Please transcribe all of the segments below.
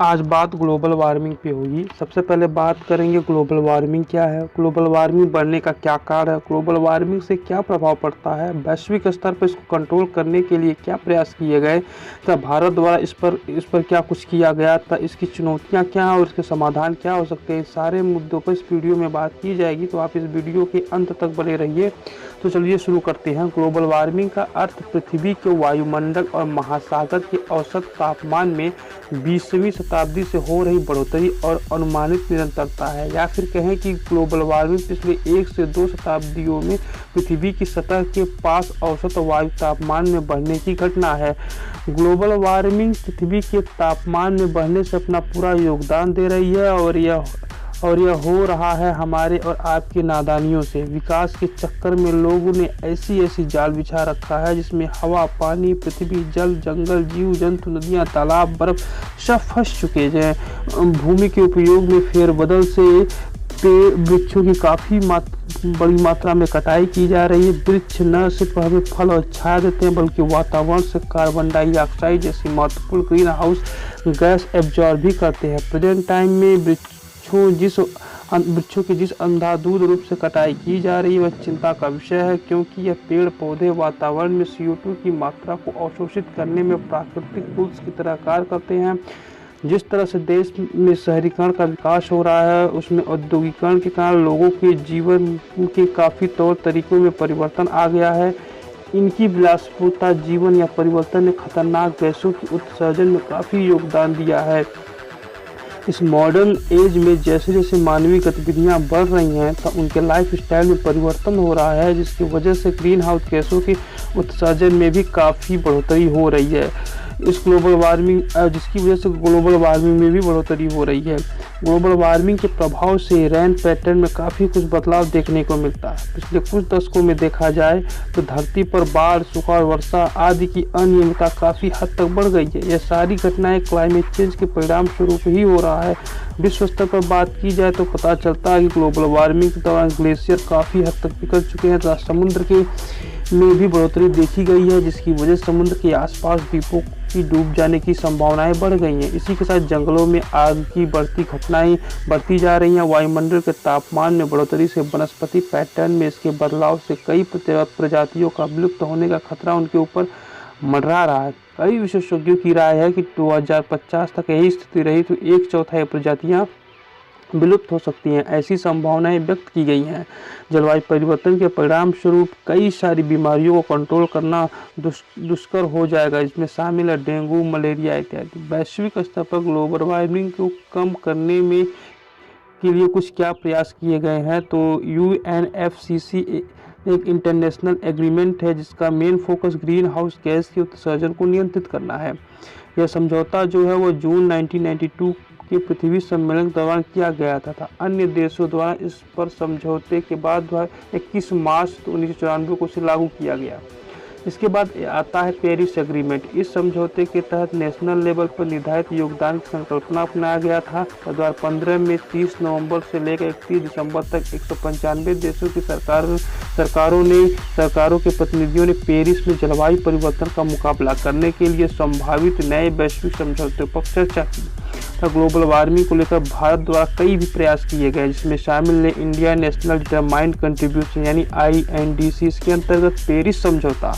आज बात global warming पे होगी। सबसे पहले बात करेंगे ग्लोबल वार्मिंग क्या है, ग्लोबल वार्मिंग बढ़ने का क्या कारण है, ग्लोबल वार्मिंग से क्या प्रभाव पड़ता है, वैश्विक स्तर पर इसको कंट्रोल करने के लिए क्या प्रयास किए गए तथा भारत द्वारा इस पर क्या कुछ किया गया था, इसकी चुनौतियां क्या हैं और इसके समाधान क्या हो सकते हैं। सारे मुद्दों पर इस वीडियो में बात की जाएगी, तो आप इस वीडियो के अंत तक बने रहिए। तो चलिए शुरू करते हैं। ग्लोबल वार्मिंग का अर्थ पृथ्वी के वायुमंडल और महासागर के औसत तापमान में 20वीं शताब्दी से हो रही बढ़ोतरी और अनुमानित निरंतरता है, या फिर कहें कि ग्लोबल वार्मिंग पिछले 1 से 2 शताब्दियों में पृथ्वी की सतह के पास औसत वायु तापमान में बढ़ने की घटना है। ग्लोबल वार्मिंग पृथ्वी के तापमान में बढ़ने से अपना पूरा योगदान दे रही है और यह हो रहा है हमारे और आपकी नादानियों से। विकास के चक्कर में लोगों ने ऐसी जाल बिछा रखा है जिसमें हवा, पानी, पृथ्वी, जल, जंगल, जीव जंतु, नदियां, तालाब, बर्फ सब फंस चुके हैं। भूमि के उपयोग में फेरबदल से पेड़ वृक्षों की काफ़ी बड़ी मात्रा में कटाई की जा रही है। वृक्ष न सिर्फ हमें फल और छाया देते हैं बल्कि वातावरण से कार्बन डाइऑक्साइड जैसी महत्वपूर्ण ग्रीन हाउस गैस एब्जॉर्ब भी करते हैं। प्रेजेंट टाइम में वृक्षों की जिस अंधाधुंध रूप से कटाई की जा रही है वह चिंता का विषय है, क्योंकि यह पेड़ पौधे वातावरण में CO2 की मात्रा को अवशोषित करने में प्राकृतिक पुल्स की तरह कार्य करते हैं। जिस तरह से देश में शहरीकरण का विकास हो रहा है, उसमें औद्योगिकरण के कारण लोगों के जीवन के काफ़ी तौर तरीकों में परिवर्तन आ गया है। इनकी विलासपूर्ता जीवन या परिवर्तन ने खतरनाक गैसों के उत्सर्जन में काफ़ी योगदान दिया है। इस मॉडर्न एज में जैसे जैसे मानवीय गतिविधियां बढ़ रही हैं तो उनके लाइफ स्टाइल में परिवर्तन हो रहा है, जिसकी वजह से ग्रीन हाउस गैसों के उत्सर्जन में भी काफ़ी बढ़ोतरी हो रही है। जिसकी वजह से ग्लोबल वार्मिंग में भी बढ़ोतरी हो रही है। ग्लोबल वार्मिंग के प्रभाव से रेन पैटर्न में काफ़ी कुछ बदलाव देखने को मिलता है। पिछले कुछ दशकों में देखा जाए तो धरती पर बाढ़, सूखा और वर्षा आदि की अनियमितता काफ़ी हद तक बढ़ गई है। यह सारी घटनाएं क्लाइमेट चेंज के परिणाम स्वरूप ही हो रहा है। विश्व स्तर पर बात की जाए तो पता चलता है कि ग्लोबल वार्मिंग के दौरान ग्लेशियर काफ़ी हद तक पिघल चुके हैं तथा समुद्र के में भी बढ़ोतरी देखी गई है, जिसकी वजह से समुद्र के आसपास द्वीपों की डूब जाने की संभावनाएं बढ़ गई हैं। इसी के साथ जंगलों में आग की बढ़ती घटनाएं बढ़ती जा रही हैं। वायुमंडल के तापमान में बढ़ोतरी से वनस्पति पैटर्न में इसके बदलाव से कई प्रजातियों का विलुप्त होने का खतरा उनके ऊपर मंडरा रहा है। कई विशेषज्ञों की राय है कि 2050 तक यही स्थिति रही तो 1/4 प्रजातियां विलुप्त हो सकती हैं। ऐसी संभावनाएं व्यक्त की गई हैं। जलवायु परिवर्तन के परिणाम स्वरूप कई सारी बीमारियों को कंट्रोल करना दुष्कर हो जाएगा, इसमें शामिल है डेंगू, मलेरिया इत्यादि। वैश्विक स्तर पर ग्लोबल वार्मिंग को कम करने के लिए कुछ क्या प्रयास किए गए हैं, तो UNFCCC एक इंटरनेशनल एग्रीमेंट है जिसका main focus green house gas के उत्सर्जन को नियंत्रित करना है। यह समझौता जो है वो जून 1992 के पृथ्वी सम्मेलन के दौरान किया गया था। अन्य देशों द्वारा इस पर समझौते के बाद 21 मार्च 1994 को इसे लागू किया गया। इसके बाद आता है पेरिस एग्रीमेंट। इस समझौते के तहत नेशनल लेवल पर निर्धारित योगदान की संकल्पना अपनाया गया था। 2015 में 30 नवंबर से लेकर 31 दिसंबर तक 195 देशों की सरकारों के प्रतिनिधियों ने पेरिस में जलवायु परिवर्तन का मुकाबला करने के लिए संभावित नए वैश्विक समझौते पर चर्चा की। ग्लोबल वार्मिंग को लेकर भारत द्वारा कई भी प्रयास किए गए, जिसमें शामिल है इंडिया नेशनल डिटरमाइंड कंट्रीब्यूशन यानी INDC। इसके अंतर्गत पेरिस समझौता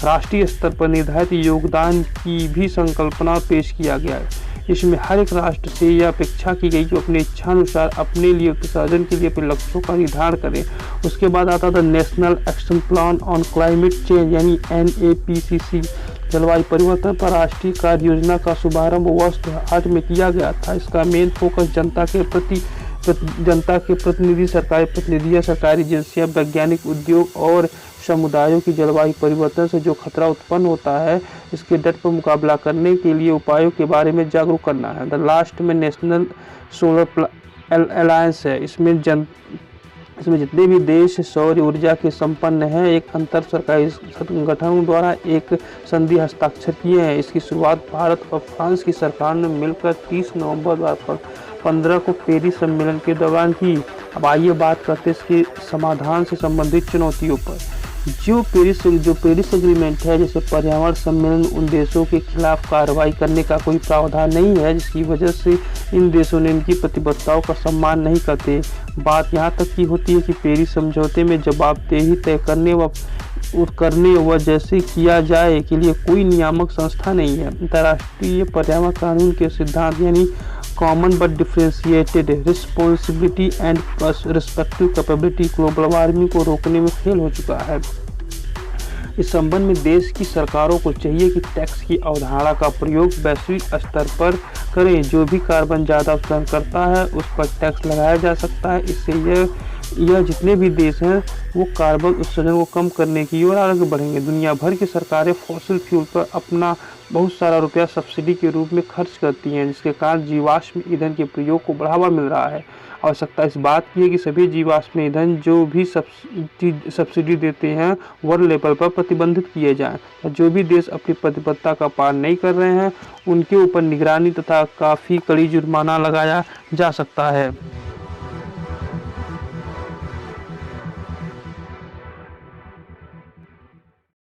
राष्ट्रीय स्तर पर निर्धारित योगदान की भी संकल्पना पेश किया गया है। इसमें हर एक राष्ट्र से यह अपेक्षा की गई कि अपने इच्छानुसार अपने लिए उत्सर्जन के लिए अपने लक्ष्यों का निर्धारण करें। उसके बाद आता था national action plan on climate change यानी NAPCC। जलवायु परिवर्तन पर राष्ट्रीय कार्य योजना का शुभारंभ वर्ष 2008 में किया गया था। इसका मेन फोकस जनता के प्रतिनिधि, सरकारी प्रतिनिधि, सरकारी एजेंसियां, वैज्ञानिक, उद्योग और समुदायों की जलवायु परिवर्तन से जो खतरा उत्पन्न होता है इसके डट पर मुकाबला करने के लिए उपायों के बारे में जागरूक करना है। द लास्ट में नेशनल सोलर अलायंस है। इसमें जितने भी देश सौर ऊर्जा के संपन्न हैं एक अंतर सरकारी संगठनों द्वारा एक संधि हस्ताक्षर किए हैं। इसकी शुरुआत भारत और फ्रांस की सरकार ने मिलकर 30 नवंबर 2015 को पेरिस सम्मेलन के दौरान की। अब आइए बात करते हैं इसके समाधान से संबंधित चुनौतियों पर। जो पेरिस एग्रीमेंट है, जैसे पर्यावरण सम्मेलन, उन देशों के खिलाफ कार्रवाई करने का कोई प्रावधान नहीं है, जिसकी वजह से इन देशों ने इनकी प्रतिबद्धताओं का सम्मान नहीं करते। बात यहाँ तक की होती है कि पेरिस समझौते में जवाबदेही तय करने व जैसे किया जाए के लिए कोई नियामक संस्था नहीं है। अंतर्राष्ट्रीय पर्यावरण कानून के सिद्धांत यानी common but differentiated responsibility and respective capability global warming को रोकने में फेल हो चुका है। इस संबंध में देश की सरकारों को चाहिए कि टैक्स की अवधारणा का प्रयोग वैश्विक स्तर पर करें। जो भी कार्बन ज़्यादा उत्सर्जन करता है उस पर टैक्स लगाया जा सकता है। इससे यह जितने भी देश हैं वो कार्बन उत्सर्जन को कम करने की ओर आगे बढ़ेंगे। दुनिया भर की सरकारें फॉसिल फ्यूल पर अपना बहुत सारा रुपया सब्सिडी के रूप में खर्च करती हैं, जिसके कारण जीवाश्म ईंधन के प्रयोग को बढ़ावा मिल रहा है। आवश्यकता इस बात की है कि सभी जीवाश्म ईंधन जो भी सब्सिडी देते हैं वर्ल्ड लेवल पर प्रतिबंधित किए जाएं। और जो भी देश अपनी प्रतिबद्धता का पालन नहीं कर रहे हैं उनके ऊपर निगरानी तथा काफ़ी कड़ी जुर्माना लगाया जा सकता है।